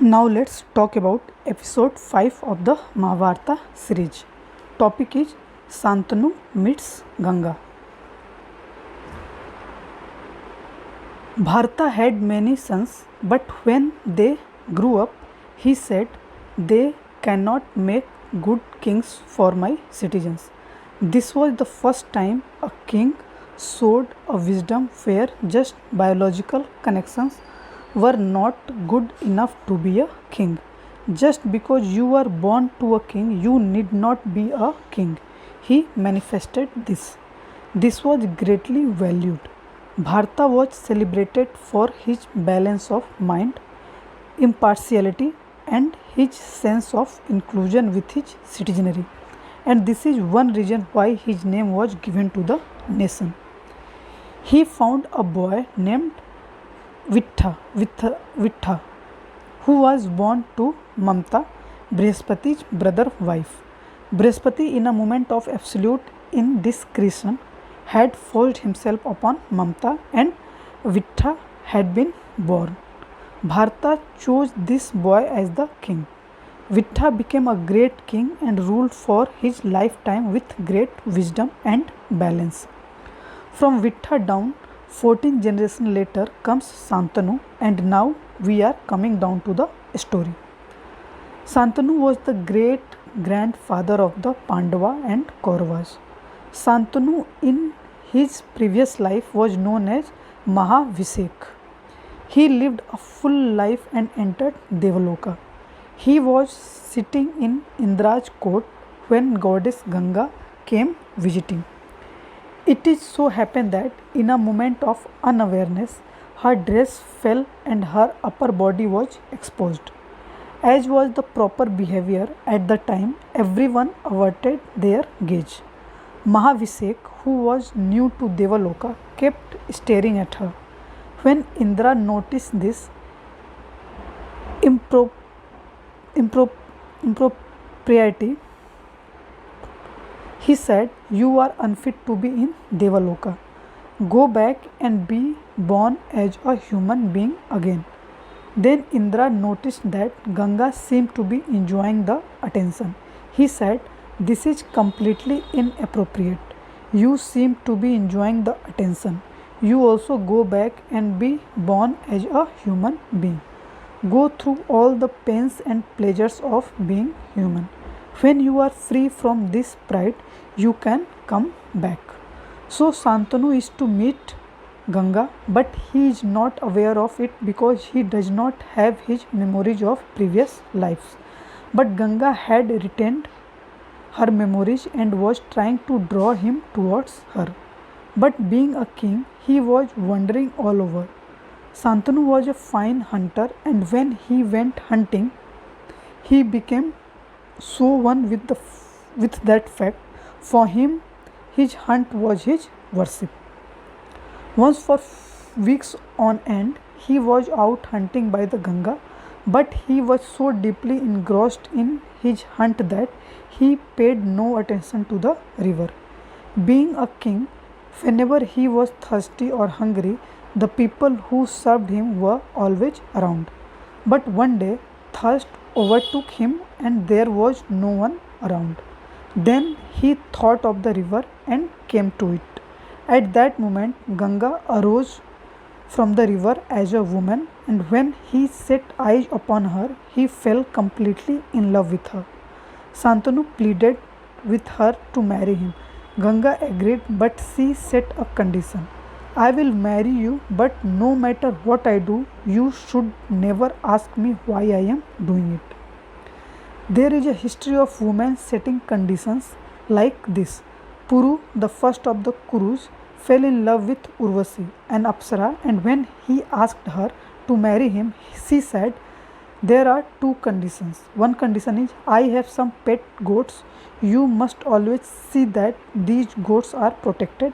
Now let's talk about episode 5 of the Mahabharata series. Topic is Shantanu Meets Ganga. Bharata had many sons, but when they grew up, he said, they cannot make good kings for my citizens. This was the first time a king showed a wisdom where just biological connections were not good enough to be a king. Just because you were born to a king, you need not be a king. He manifested this. This was greatly valued. Bharata was celebrated for his balance of mind, impartiality, and his sense of inclusion with his citizenry. And this is one reason why his name was given to the nation. He found a boy named Vitha, who was born to Mamta, Brihaspati's brother wife. Brihaspati, in a moment of absolute indiscretion, had forced himself upon Mamta, and Vitha had been born. Bharata chose this boy as the king. Vitha became a great king and ruled for his lifetime with great wisdom and balance. From Vitha down, 14 generations later comes Shantanu, and now we are coming down to the story. Shantanu was the great grandfather of the Pandava and Kauravas. Shantanu in his previous life was known as Mahavishek. He lived a full life and entered Devaloka. He was sitting in Indra's court when goddess Ganga came visiting. It is so happened that in a moment of unawareness, her dress fell and her upper body was exposed. As was the proper behavior at the time, everyone averted their gaze. Mahavishek, who was new to Devaloka, kept staring at her. When Indra noticed this impropriety, he said, "You are unfit to be in Devaloka. Go back and be born as a human being again." Then Indra noticed that Ganga seemed to be enjoying the attention. He said, "This is completely inappropriate. You seem to be enjoying the attention. You also go back and be born as a human being. Go through all the pains and pleasures of being human. When you are free from this pride, you can come back." So Shantanu is to meet Ganga, but he is not aware of it because he does not have his memories of previous lives. But Ganga had retained her memories and was trying to draw him towards her. But being a king, he was wandering all over. Shantanu was a fine hunter, and when he went hunting, he became so one with that fact. For him, his hunt was his worship. Once for weeks on end, he was out hunting by the Ganga, but he was so deeply engrossed in his hunt that he paid no attention to the river. Being a king, whenever he was thirsty or hungry, the people who served him were always around. But one day, thirst overtook him and there was no one around. Then he thought of the river and came to it. At that moment, Ganga arose from the river as a woman, and when he set eyes upon her, he fell completely in love with her. Shantanu pleaded with her to marry him. Ganga agreed, but she set a condition. "I will marry you, but no matter what I do, you should never ask me why I am doing it." There is a history of women setting conditions like this. Puru, the first of the Kurus, fell in love with Urvasi, an Apsara, and when he asked her to marry him, she said, "There are two conditions. One condition is, I have some pet goats. You must always see that these goats are protected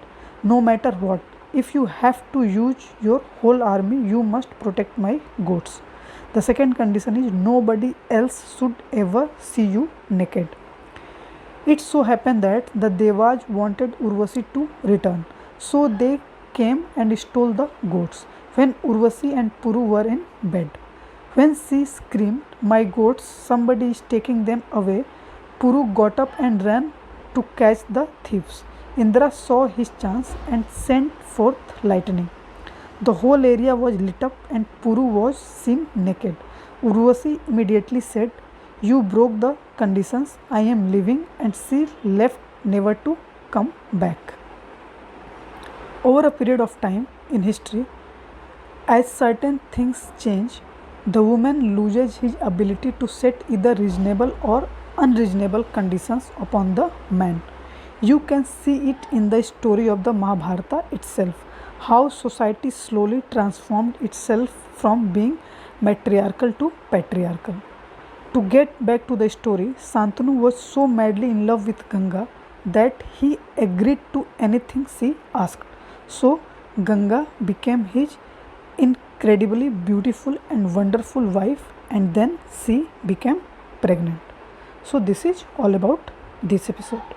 no matter what. If you have to use your whole army, you must protect my goats. The second condition is, nobody else should ever see you naked." It so happened that the Devas wanted Urvasi to return, so they came and stole the goats. When Urvasi and Puru were in bed, When she screamed, "My goats, somebody is taking them away," Puru got up and ran to catch the thieves. Indra saw his chance and sent forth lightning. The whole area was lit up and Puru was seen naked. Urvashi immediately said, "You broke the conditions, I am leaving," and she left never to come back. Over a period of time in history, as certain things change, the woman loses his ability to set either reasonable or unreasonable conditions upon the man. You can see it in the story of the Mahabharata itself, how society slowly transformed itself from being matriarchal to patriarchal. To get back to the story, Santanu was so madly in love with Ganga that he agreed to anything she asked. So, Ganga became his incredibly beautiful and wonderful wife, and then she became pregnant. So, this is all about this episode.